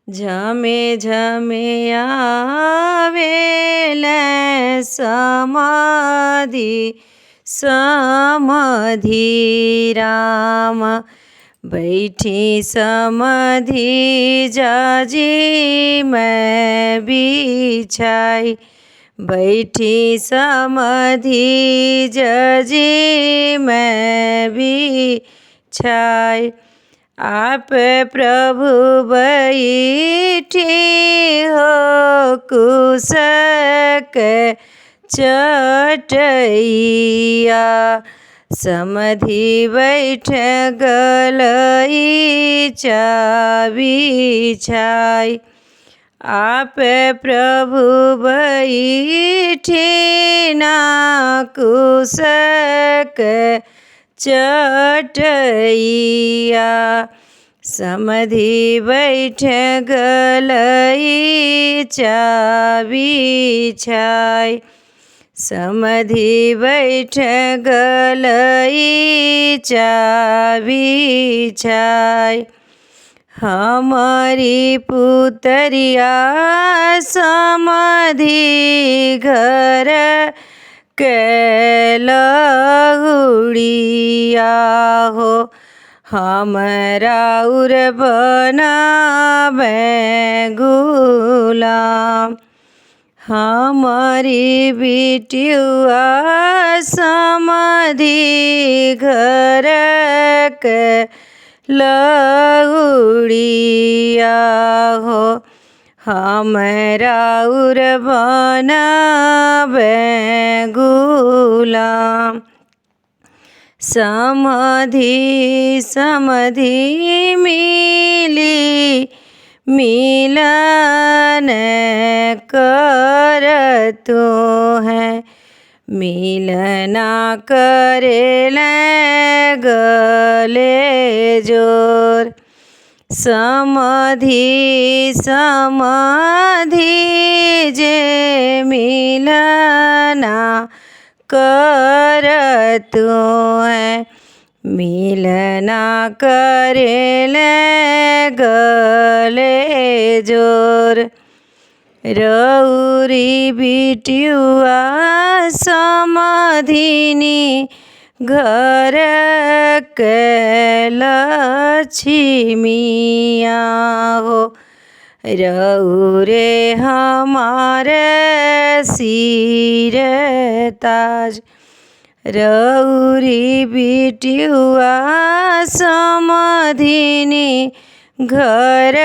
झमे झमे आवेले समाधि समाधि राम। बैठी समाधि जाजी मैं बिछाई। बैठी समाधि जाजी मैं बिछाई। आप प्रभु बैठी हो कुशक चटैया। समाधि बैठ गलई बिछाई। आप प्रभु बैठी ना कुशक चटैया। समाधि बैठ गलई बिछाई। समाधि बैठ गलई बिछाई। हमारी पुतरिया समाधि घर कैलहुड़िया हो। हमरा उर बनावे गुलाम। हमारी बिटिया समाधि घर कैलहुड़िया हो। हमरा उर बनावे गुलाम। समाधि समाधि मिली मिलन करतो है। मिलना करेले गले जोर। समाधि समाधि जे मिलना करतो है। मिलना करेले गले जोर। रौरी बिटिया समाधिनी घर कैलक्ष्मिया हो। रौरे हमारे सिर ताज। रौरी बिटिया समाधिनी घर